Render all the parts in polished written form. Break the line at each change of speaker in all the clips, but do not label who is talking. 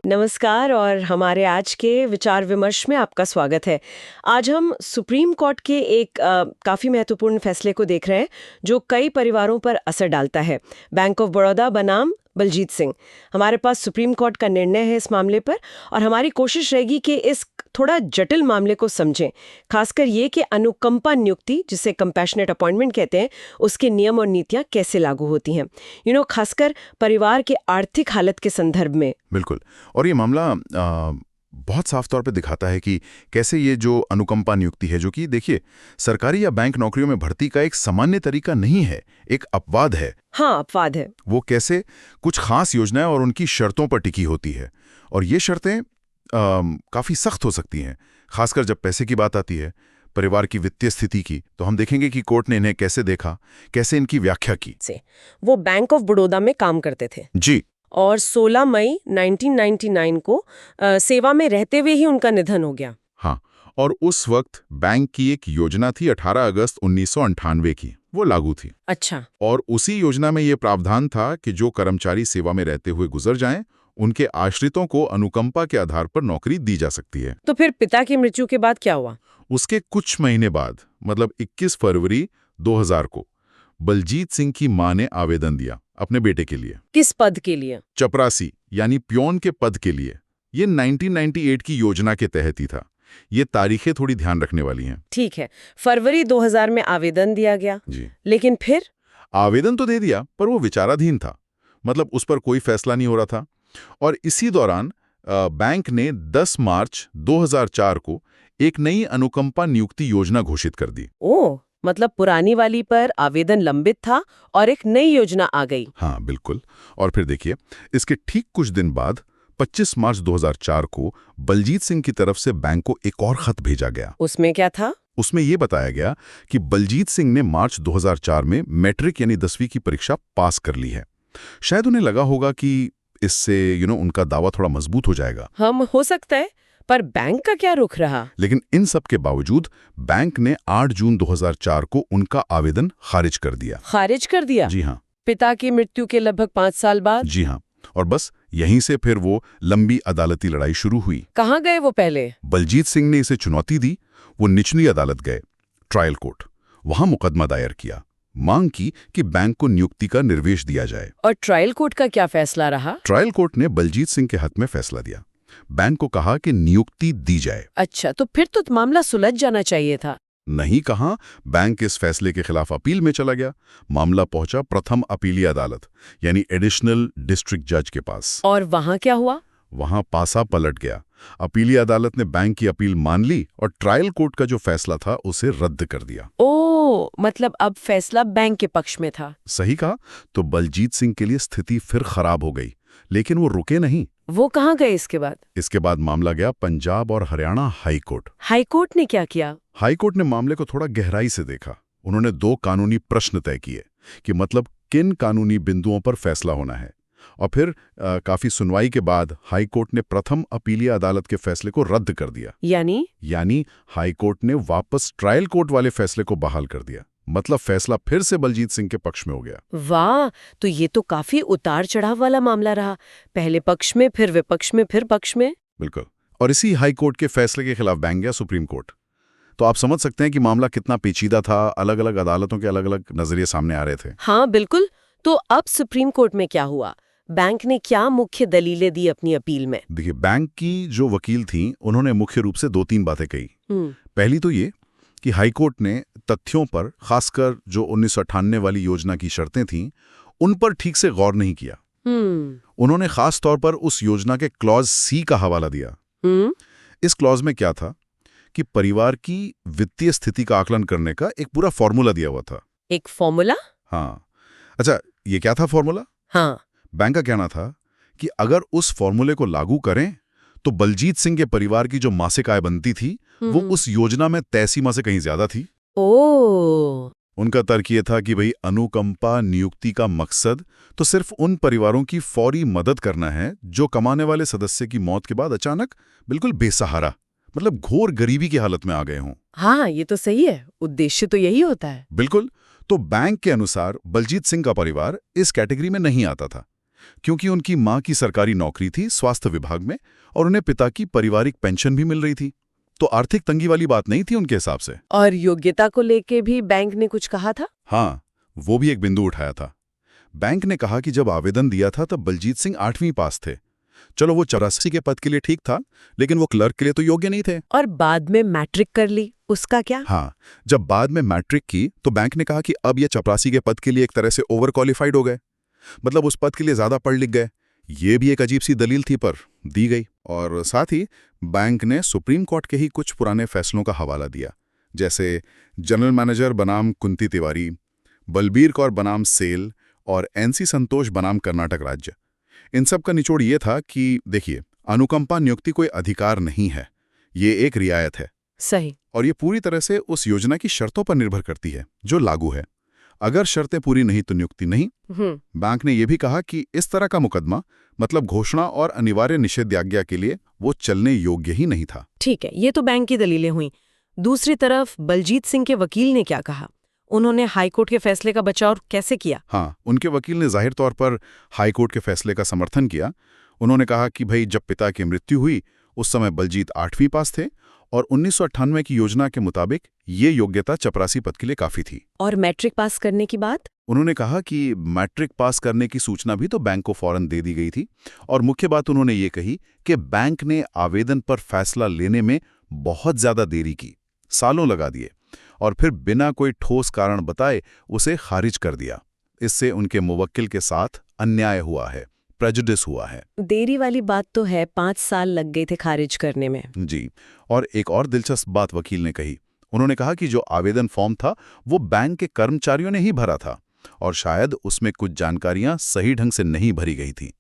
नमस्कार और हमारे आज के विचार विमर्श में आपका स्वागत है। आज हम सुप्रीम कोर्ट के एक काफ़ी महत्वपूर्ण फैसले को देख रहे हैं जो कई परिवारों पर असर डालता है। बैंक ऑफ बड़ौदा बनाम बलजीत सिंह। हमारे पास सुप्रीम कोर्ट का निर्णय है इस मामले पर और हमारी कोशिश रहेगी कि इस थोड़ा जटिल मामले को समझें, खासकर ये कि अनुकंपा नियुक्ति जिसे कंपैशनेट अपॉइंटमेंट कहते हैं उसके नियम और नीतियां कैसे लागू होती हैं, खासकर परिवार के आर्थिक हालत के संदर्भ में।
बिल्कुल। और ये मामला बहुत साफ तौर पे दिखाता है कि कैसे ये जो अनुकंपा नियुक्ति है, जो कि देखिए सरकारी या बैंक नौकरियों में भर्ती का एक सामान्य तरीका नहीं है, एक अपवाद है।
हाँ, अपवाद है।
वो कैसे कुछ खास योजनाएं और उनकी शर्तों पर टिकी होती है, और ये शर्तें काफी सख्त हो सकती हैं, खासकर जब पैसे की बात आती है, परिवार की वित्तीय स्थिति की। तो हम देखेंगे कि कोर्ट ने इन्हें कैसे देखा, कैसे इनकी व्याख्या की।
वो बैंक ऑफ बड़ौदा में काम करते थे
जी,
और 16 मई 1999 को सेवा में रहते हुए ही उनका निधन हो गया।
हाँ, और उस वक्त बैंक की एक योजना थी 18 अगस्त 1998 की, वो लागू थी।
अच्छा।
और उसी योजना में ये प्रावधान था कि जो कर्मचारी सेवा में रहते हुए गुजर जाएं, उनके आश्रितों को अनुकंपा के आधार पर नौकरी दी जा सकती है।
तो फिर पिता की मृत्यु के बाद क्या हुआ?
उसके कुछ महीने बाद, मतलब 21 फरवरी 2000 को बलजीत सिंह की मां ने आवेदन दिया अपने बेटे के लिए।
किस पद के लिए?
चपरासी यानी प्योन के पद के लिए। ये 1998 की योजना के तहत ही था। ये तारीखें थोड़ी ध्यान रखने वाली हैं।
ठीक है, फरवरी 2000 में आवेदन दिया गया
जी।
लेकिन फिर?
आवेदन तो दे दिया, पर वो विचाराधीन था, मतलब उस पर कोई फैसला नहीं हो रहा था। और इसी दौरान बैंक ने 10 मार्च 2004 को एक नई अनुकंपा नियुक्ति योजना घोषित कर दी।
ओह, मतलब पुरानी वाली पर आवेदन लंबित था और एक नई योजना आ गई।
हाँ, बिल्कुल। और फिर देखिए, इसके ठीक कुछ दिन बाद 25 मार्च 2004 को बलजीत सिंह की तरफ से बैंक को एक और खत भेजा गया।
उसमें क्या था? उसमें
ये बताया गया कि बलजीत सिंह ने मार्च 2004 में मैट्रिक यानी 10वीं की परीक्षा पास कर ली है। शायद उन्हें लगा होगा कि इससे उनका दावा थोड़ा मजबूत हो जाएगा।
हम हो सकता है, पर बैंक का क्या रुख रहा?
लेकिन इन सब के बावजूद बैंक ने 8 जून 2004 को उनका आवेदन खारिज कर दिया।
खारिज कर दिया?
जी हाँ।
पिता की मृत्यु के लगभग 5 साल बाद?
जी हाँ। और बस यहीं से फिर वो लंबी अदालती लड़ाई शुरू हुई।
कहाँ गए वो पहले?
बलजीत सिंह ने इसे चुनौती दी। वो निचली अदालत गए, ट्रायल कोर्ट। वहां मुकदमा दायर किया, मांग की कि बैंक को नियुक्ति का निर्देश दिया जाए।
और ट्रायल कोर्ट का क्या फैसला रहा?
ट्रायल कोर्ट ने बलजीत सिंह के हक में फैसला दिया। बैंक को कहा कि नियुक्ति दी जाए।
अच्छा, तो फिर तो मामला सुलझ जाना चाहिए था।
नहीं कहा, बैंक इस फैसले के खिलाफ अपील में चला गया। मामला पहुंचा प्रथम अपीली अदालत यानी एडिशनल डिस्ट्रिक्ट जज के पास।
और वहां क्या हुआ?
वहां पासा पलट गया। अपीली अदालत ने बैंक की अपील मान ली और ट्रायल कोर्ट का जो फैसला था उसे रद्द कर दिया।
ओह, मतलब अब फैसला बैंक के पक्ष में था।
सही कहा। तो बलजीत सिंह के लिए स्थिति फिर खराब हो गई, लेकिन वो रुके नहीं।
वो कहाँ गए इसके बाद?
इसके बाद मामला गया पंजाब और Haryana high court.
High court ने क्या किया?
हाई कोर्ट ने मामले को थोड़ा गहराई से देखा। उन्होंने 2 कानूनी प्रश्न तय किए कि मतलब किन कानूनी बिंदुओं पर फैसला होना है। और फिर काफी सुनवाई के बाद हाई कोर्ट ने प्रथम अपीलीय अदालत के फैसले को रद्द कर दिया। यानी हाई कोर्ट ने वापस ट्रायल कोर्ट वाले फैसले को बहाल कर दिया। मतलब फैसला फिर से बलजीत सिंह के पक्ष में हो गया।
वाह, तो ये तो काफी उतार चढ़ाव वाला मामला रहा। पहले पक्ष में, फिर विपक्ष में, फिर पक्ष में।
बिल्कुल। और इसी हाई कोर्ट के फैसले के खिलाफ बैंक गया सुप्रीम कोर्ट। तो आप समझ सकते हैं कि मामला कितना पेचीदा था। अलग अलग अदालतों के अलग अलग नजरिए सामने आ रहे थे।
हाँ बिल्कुल। तो अब सुप्रीम कोर्ट में क्या हुआ? बैंक ने क्या मुख्य दलीलें दी अपनी अपील में?
देखिए, बैंक की जो वकील थी उन्होंने मुख्य रूप से 2-3 बातें कही। पहली तो ये कि हाईकोर्ट ने तथ्यों पर, खासकर जो 1998 वाली योजना की शर्तें थीं, उन पर ठीक से गौर नहीं किया। उन्होंने खास तौर पर उस योजना के क्लॉज सी का हवाला दिया। इस क्लॉज में क्या था कि परिवार की वित्तीय स्थिति का आकलन करने का एक पूरा फॉर्मूला दिया हुआ था।
एक फॉर्मूला?
हाँ। अच्छा, ये क्या था फॉर्मूला?
हाँ।
बैंक का कहना था कि अगर उस फॉर्मूले को लागू करें तो बलजीत सिंह के परिवार की जो मासिक आय बनती थी वो उस योजना में तय सीमा से कहीं ज्यादा थी।
ओह।
उनका तर्क ये था कि भाई अनुकंपा नियुक्ति का मकसद तो सिर्फ उन परिवारों की फौरी मदद करना है जो कमाने वाले सदस्य की मौत के बाद अचानक बिल्कुल बेसहारा, मतलब घोर गरीबी की हालत में आ गए हों।
हाँ, ये तो सही है। उद्देश्य तो यही होता है।
बिल्कुल। तो बैंक के अनुसार बलजीत सिंह का परिवार इस कैटेगरी में नहीं आता था। क्योंकि उनकी माँ की सरकारी नौकरी थी स्वास्थ्य विभाग में और उन्हें पिता की पारिवारिक पेंशन भी मिल रही थी। तो आर्थिक तंगी वाली बात नहीं थी उनके हिसाब से।
और योग्यता को लेके भी बैंक ने कुछ कहा था?
हाँ, वो भी एक बिंदु उठाया था। बैंक ने कहा कि जब आवेदन दिया था तब बलजीत सिंह 8वीं पास थे। चलो वो 84 के पद के लिए ठीक था, लेकिन वो क्लर्क के लिए तो योग्य नहीं थे।
और बाद में मैट्रिक कर ली, उसका क्या?
हाँ, जब बाद में मैट्रिक की तो बैंक ने कहा कि अब ये 84 के पद के लिए एक तरह से ओवर क्वालिफाइड हो गए, मतलब उस पद के लिए ज्यादा पढ़ लिख गए। ये भी एक अजीब सी दलील थी पर दी गई। और साथ ही बैंक ने सुप्रीम कोर्ट के ही कुछ पुराने फैसलों का हवाला दिया, जैसे जनरल मैनेजर बनाम कुंती तिवारी, बलबीर कौर बनाम सेल और एनसी संतोष बनाम कर्नाटक राज्य। इन सब का निचोड़ ये था कि देखिए, अनुकंपा नियुक्ति कोई अधिकार नहीं है, ये एक रियायत है।
सही।
और ये पूरी तरह से उस योजना की शर्तों पर निर्भर करती है जो लागू है। अगर शर्तें पूरी नहीं तो नियुक्ति नहीं। बैंक ने यह भी कहा कि इस तरह का मुकदमा, मतलब घोषणा और अनिवार्य निषेधाज्ञा के लिए, वो चलने योग्य ही नहीं था।
ठीक है, ये तो बैंक की दलीलें हुई। दूसरी तरफ बलजीत सिंह के वकील ने क्या कहा? उन्होंने हाईकोर्ट के फैसले का बचाव कैसे किया?
हाँ, उनके वकील ने जाहिर तौर पर हाईकोर्ट के फैसले का समर्थन किया। उन्होंने कहा कि भाई, जब पिता की मृत्यु हुई उस समय बलजीत 8वीं पास थे और 1998 की योजना के मुताबिक ये योग्यता 84 पद के लिए काफी थी।
और मैट्रिक पास करने की बात?
उन्होंने कहा कि मैट्रिक पास करने की सूचना भी तो बैंक को फौरन दे दी गई थी। और मुख्य बात उन्होंने ये कही कि बैंक ने आवेदन पर फैसला लेने में बहुत ज्यादा देरी की, सालों लगा दिए, और फिर बिना कोई ठोस कारण बताए उसे खारिज कर दिया। इससे उनके मुवक्किल के साथ अन्याय हुआ है, प्रेजुडिस हुआ है।
देरी वाली बात तो है, 5 साल लग गए थे खारिज करने में।
जी। और एक और दिलचस्प बात वकील ने कही। उन्होंने कहा कि जो आवेदन फॉर्म था वो बैंक के कर्मचारियों ने ही भरा था और शायद उसमें कुछ जानकारियां सही ढंग से नहीं भरी गई थी।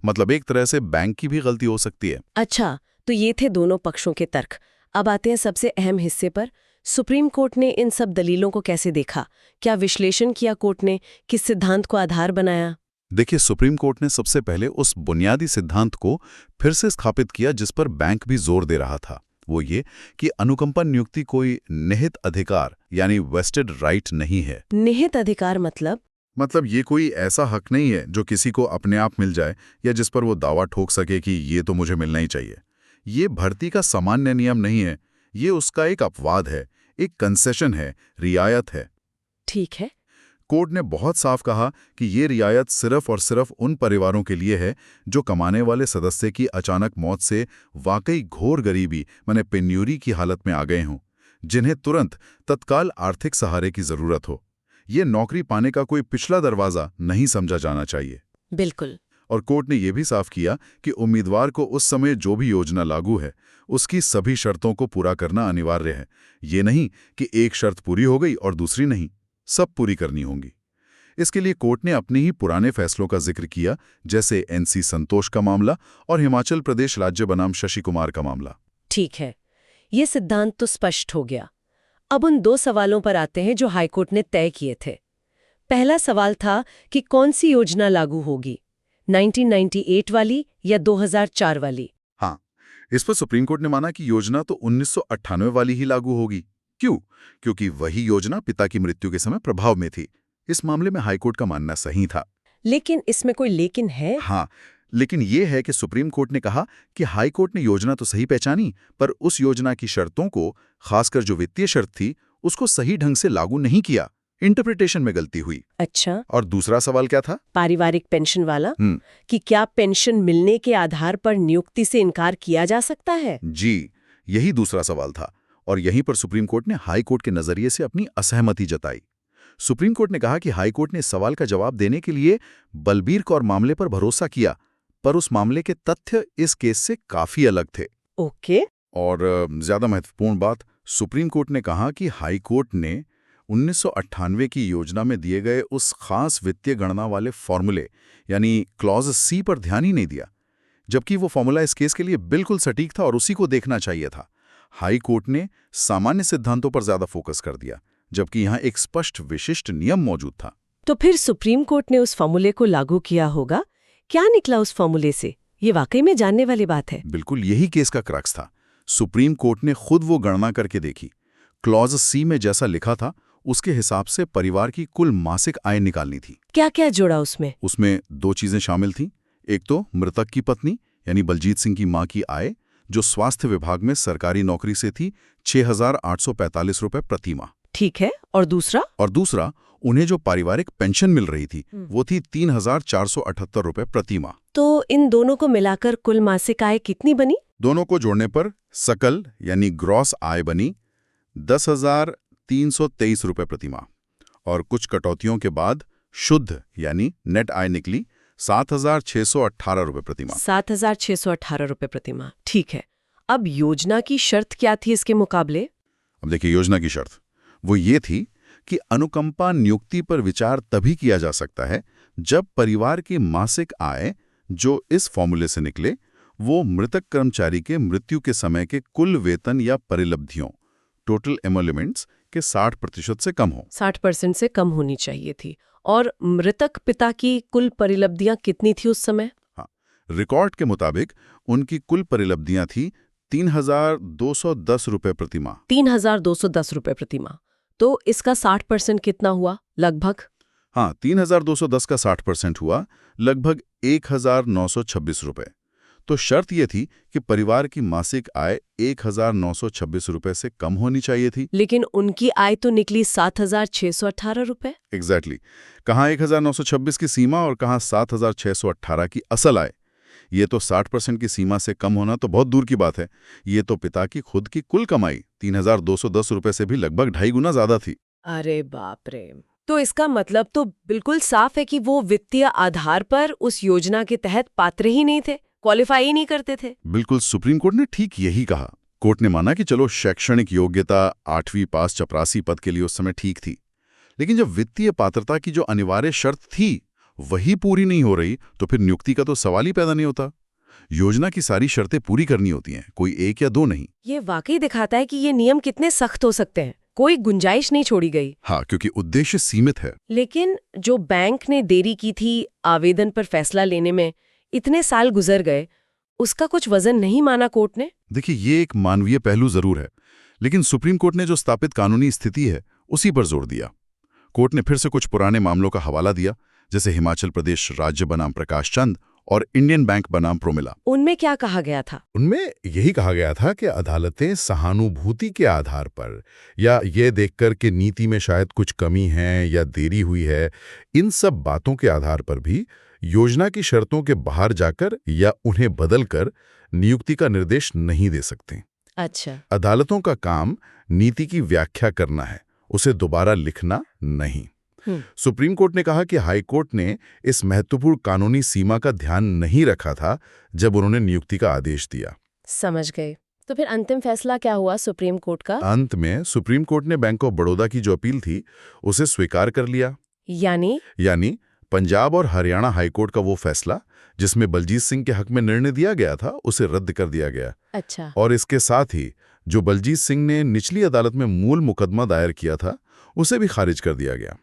मतलब एक तरह से बैंक की भी गलती हो सकती है।
अच्छा, तो ये थे दोनों पक्षों के तर्क। अब आते हैं सबसे अहम हिस्से पर। सुप्रीम कोर्ट ने इन सब दलीलों को कैसे देखा? क्या विश्लेषण किया कोर्ट ने? किस सिद्धांत को आधार बनाया?
देखिए, सुप्रीम कोर्ट ने सबसे पहले उस बुनियादी सिद्धांत को फिर से स्थापित किया जिस पर बैंक भी जोर दे रहा था। वो ये कि अनुकंपा नियुक्ति कोई निहित अधिकार यानी वेस्टेड राइट नहीं है।
निहित अधिकार मतलब
ये कोई ऐसा हक नहीं है जो किसी को अपने आप मिल जाए या जिस पर वो दावा ठोक सके कि ये तो मुझे मिलना ही चाहिए। ये भर्ती का सामान्य नियम नहीं है, ये उसका एक अपवाद है, एक कंसेशन है, रियायत है।
ठीक है।
कोर्ट ने बहुत साफ कहा कि ये रियायत सिर्फ और सिर्फ उन परिवारों के लिए है जो कमाने वाले सदस्य की अचानक मौत से वाकई घोर गरीबी माने पेन्यूरी की हालत में आ गए हों, जिन्हें तुरंत तत्काल आर्थिक सहारे की जरूरत हो। ये नौकरी पाने का कोई पिछला दरवाजा नहीं समझा जाना चाहिए।
बिल्कुल।
और कोर्ट ने यह भी साफ किया कि उम्मीदवार को उस समय जो भी योजना लागू है उसकी सभी शर्तों को पूरा करना अनिवार्य है। ये नहीं कि एक शर्त पूरी हो गई और दूसरी नहीं, सब पूरी करनी होंगी। इसके लिए कोर्ट ने अपने ही पुराने फैसलों का जिक्र किया, जैसे एनसी संतोष का मामला और हिमाचल प्रदेश राज्य बनाम शशि कुमार का मामला।
ठीक है, ये सिद्धांत तो स्पष्ट हो गया। अब उन 2 सवालों पर आते हैं जो हाईकोर्ट ने तय किए थे। पहला सवाल था कि कौन सी योजना लागू होगी, 1998 वाली या 2004 वाली?
हाँ, इस पर सुप्रीम कोर्ट ने माना कि योजना तो 1998 वाली ही लागू होगी। क्यों? क्योंकि वही योजना पिता की मृत्यु के समय प्रभाव में थी। इस मामले में हाईकोर्ट का मानना सही था।
लेकिन इसमें कोई लेकिन है?
हाँ, लेकिन यह है कि सुप्रीम कोर्ट ने कहा कि हाईकोर्ट ने योजना तो सही पहचानी, पर उस योजना की शर्तों को, खासकर जो वित्तीय शर्त थी, उसको सही ढंग से लागू नहीं किया। इंटरप्रिटेशन में गलती हुई।
अच्छा।
और दूसरा सवाल क्या था?
पारिवारिक पेंशन वाला। कि क्या पेंशन मिलने के आधार पर नियुक्ति से इनकार किया जा सकता है?
जी, यही दूसरा सवाल था। और यहीं पर सुप्रीम कोर्ट ने हाई कोर्ट के नजरिए से अपनी असहमति जताई। सुप्रीम कोर्ट ने कहा कि हाई कोर्ट ने इस सवाल का जवाब देने के लिए बलबीर कौर मामले पर भरोसा किया, पर उस मामले के तथ्य इस केस से काफी अलग थे।
ओके।
और ज्यादा महत्वपूर्ण बात, सुप्रीम कोर्ट ने कहा कि हाई कोर्ट ने 1998 की योजना में दिए गए उस खास वित्तीय गणना वाले फॉर्मूले यानी क्लॉज सी पर ध्यान ही नहीं दिया, जबकि वो फॉर्मूला इस केस के लिए बिल्कुल सटीक था और उसी को देखना चाहिए था। हाई कोर्ट ने सामान्य सिद्धांतों पर ज्यादा फोकस कर दिया, जबकि यहाँ एक स्पष्ट विशिष्ट नियम मौजूद था।
तो फिर सुप्रीम कोर्ट ने उस फॉर्मूले को लागू किया होगा। क्या निकला उस फॉर्मूले से? ये वाकई में जानने वाली बात है।
बिल्कुल यही केस का क्रक्स था। सुप्रीम कोर्ट ने खुद वो गणना करके देखी। क्लॉज सी में जैसा लिखा था उसके हिसाब से परिवार की कुल मासिक आय निकालनी थी।
क्या क्या जोड़ा उसमें?
उसमें 2 चीजें शामिल थीं। एक तो मृतक की पत्नी यानी बलजीत सिंह की मां की आय, जो स्वास्थ्य विभाग में सरकारी नौकरी से थी, 6,845 रुपए प्रति माह।
ठीक है। और दूसरा उन्हें जो पारिवारिक पेंशन मिल रही थी वो थी 3,478 रुपए प्रति माह। तो इन दोनों को मिलाकर कुल मासिक आय कितनी बनी?
दोनों को जोड़ने पर सकल यानी ग्रॉस आय बनी 10,323 रुपए प्रति माह और कुछ कटौतियों के बाद शुद्ध यानी नेट आय निकली 7,618 रुपए प्रति माह।
7,618 रुपए प्रति माह। ठीक है। अब योजना की शर्त क्या थी इसके मुकाबले?
अब देखिए, योजना की शर्त वो ये थी कि अनुकंपा नियुक्ति पर विचार तभी किया जा सकता है जब परिवार की मासिक आय जो इस फॉर्मूले से निकले वो मृतक कर्मचारी के मृत्यु के समय के कुल वेतन या परिलब्धियों टोटल एमोल्यूमेंट्स के 60% से कम हो।
60% से कम होनी चाहिए थी। और मृतक पिता की कुल परिलब्धियां कितनी थी उस समय?
हाँ, रिकॉर्ड के मुताबिक उनकी कुल परिलब्धियां थी 3,210 रुपए प्रति माह।
3,210 रुपए प्रति माह। तो इसका 60% कितना हुआ लगभग?
हाँ, 3,210 का 60% हुआ लगभग 1,926 रुपए। तो शर्त यह थी कि परिवार की मासिक आय 1,926 रुपए से कम होनी चाहिए थी।
लेकिन उनकी आय तो निकली 7,618 रुपए।
एग्जैक्टली। कहाँ 1,926 की सीमा और कहाँ 7,618 की असल आय। ये तो 60% की सीमा से कम होना तो बहुत दूर की बात है। ये तो पिता की खुद की कुल कमाई 3,210 रुपए से भी लगभग 2.5 गुना ज्यादा थी।
अरे बाप रे। तो इसका मतलब तो बिल्कुल साफ है कि वो वित्तीय आधार पर उस योजना के तहत पात्र ही नहीं थे, क्वालिफाई ही नहीं करते थे।
बिल्कुल, सुप्रीम कोर्ट ने ठीक यही कहा। कोर्ट ने माना कि चलो शैक्षणिक योग्यता 8वीं पास चपरासी पद के लिए उस समय ठीक थी, लेकिन जब वित्तीय पात्रता की जो अनिवार्य शर्त थी वही पूरी नहीं हो रही तो फिर नियुक्ति का तो सवाल ही पैदा नहीं होता। योजना की सारी शर्तें पूरी करनी होती हैं, कोई एक या दो नहीं।
ये वाकई दिखाता है कि ये नियम कितने सख्त हो सकते हैं, कोई गुंजाइश नहीं छोड़ी गई।
हाँ, क्योंकि उद्देश्य सीमित है।
लेकिन जो बैंक ने देरी की थी आवेदन पर फैसला लेने में, इतने साल गुजर गए, उसका कुछ वजन नहीं माना कोर्ट ने?
देखिए, ये एक मानवीय पहलू जरूर है, लेकिन सुप्रीम कोर्ट ने जो स्थापित कानूनी स्थिति है उसी पर जोर दिया। कोर्ट ने फिर से कुछ पुराने मामलों का हवाला दिया, जैसे हिमाचल प्रदेश राज्य बनाम प्रकाश चंद और इंडियन बैंक बनाम प्रोमिला।
उनमें क्या कहा गया था?
उनमें यही कहा गया था कि अदालतें सहानुभूति के आधार पर या ये देखकर कि नीति में शायद कुछ कमी है या देरी हुई है, इन सब बातों के आधार पर भी योजना की शर्तों के बाहर जाकर या उन्हें बदलकर नियुक्ति का निर्देश नहीं दे सकते।
अच्छा।
अदालतों का काम नीति की व्याख्या करना है, उसे दोबारा लिखना नहीं। सुप्रीम कोर्ट ने कहा कि हाई कोर्ट ने इस महत्वपूर्ण कानूनी सीमा का ध्यान नहीं रखा था जब उन्होंने नियुक्ति का आदेश दिया।
समझ गए। तो फिर अंतिम फैसला क्या हुआ सुप्रीम कोर्ट का?
अंत में सुप्रीम कोर्ट ने बैंक ऑफ बड़ौदा की जो अपील थी उसे स्वीकार कर लिया।
यानी
पंजाब और हरियाणा हाईकोर्ट का वो फैसला जिसमें बलजीत सिंह के हक में निर्णय दिया गया था उसे रद्द कर दिया गया।
अच्छा।
और इसके साथ ही जो बलजीत सिंह ने निचली अदालत में मूल मुकदमा दायर किया था उसे भी खारिज कर दिया गया।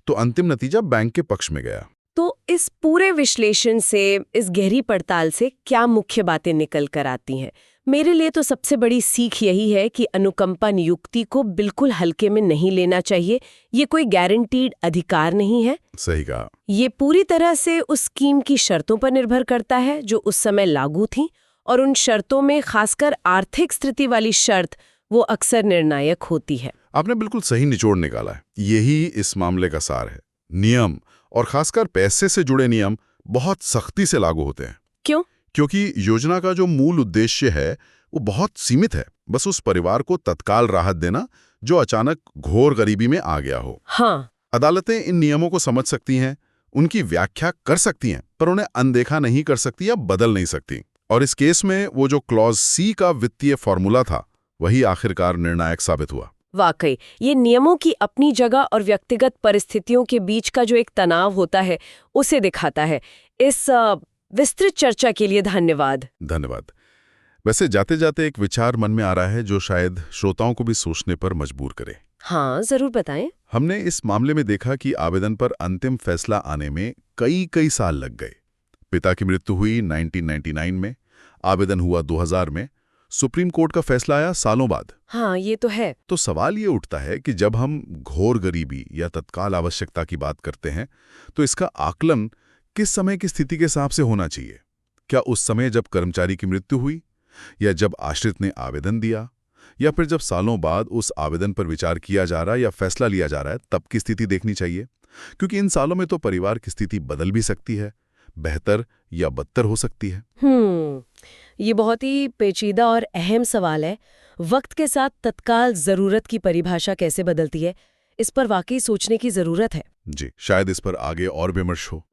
तो अंतिम नतीजा बैंक के पक्ष में गया।
तो इस पूरे विश्लेषण से, इस गहरी पड़ताल से क्या मुख्य बातें निकल कर आती हैं? मेरे लिए तो सबसे बड़ी सीख यही है कि अनुकंपा नियुक्ति को बिल्कुल हल्के में नहीं लेना चाहिए। ये कोई गारंटीड अधिकार नहीं है।
सही कहा।
ये पूरी तरह से उस स्कीम की शर्तों पर निर्भर करता है जो उस समय लागू थी, और उन शर्तों में खासकर आर्थिक स्थिति वाली शर्त वो अक्सर निर्णायक होती है।
आपने बिल्कुल सही निचोड़ निकाला है। यही इस मामले का सार है। नियम और खासकर पैसे से जुड़े नियम बहुत सख्ती से लागू होते हैं।
क्यों?
क्योंकि योजना का जो मूल उद्देश्य है वो बहुत सीमित है, बस उस परिवार को तत्काल राहत देना जो अचानक घोर गरीबी में आ गया हो।
हाँ।
अदालतें इन नियमों को समझ सकती हैं, उनकी व्याख्या कर सकती हैं, पर उन्हें अनदेखा नहीं कर सकती या बदल नहीं सकती। और इस केस में वो जो क्लॉज सी का वित्तीय फॉर्मूला था वही आखिरकार निर्णायक साबित हुआ।
वाकई ये नियमों की अपनी जगह और व्यक्तिगत परिस्थितियों के बीच का जो एक तनाव होता है उसे दिखाता है। इस विस्तृत चर्चा के लिए धन्यवाद।
धन्यवाद। वैसे जाते जाते एक विचार मन में आ रहा है जो शायद श्रोताओं को भी सोचने पर मजबूर करे।
हाँ, जरूर बताएं।
हमने इस मामले में देखा कि आवेदन पर अंतिम फैसला आने में कई साल लग गए। पिता की मृत्यु हुई 1999 में, आवेदन हुआ 2000 में, सुप्रीम कोर्ट का फैसला आया सालों बाद।
हाँ, ये तो है।
तो सवाल ये उठता है कि जब हम घोर गरीबी या तत्काल आवश्यकता की बात करते हैं तो इसका आकलन
किस समय की स्थिति के हिसाब से होना चाहिए? क्या उस समय जब कर्मचारी की मृत्यु हुई, या जब आश्रित ने आवेदन दिया, या फिर जब सालों बाद उस आवेदन पर विचार किया जा रहा है या फैसला लिया जा रहा है तब की स्थिति देखनी चाहिए? क्योंकि इन सालों में तो परिवार की स्थिति बदल भी सकती है, बेहतर या बदतर हो सकती है।
ये बहुत ही पेचीदा और अहम सवाल है। वक्त के साथ तत्काल जरूरत की परिभाषा कैसे बदलती है, इस पर वाकई सोचने की जरूरत है।
जी, शायद इस पर आगे और विमर्श हो।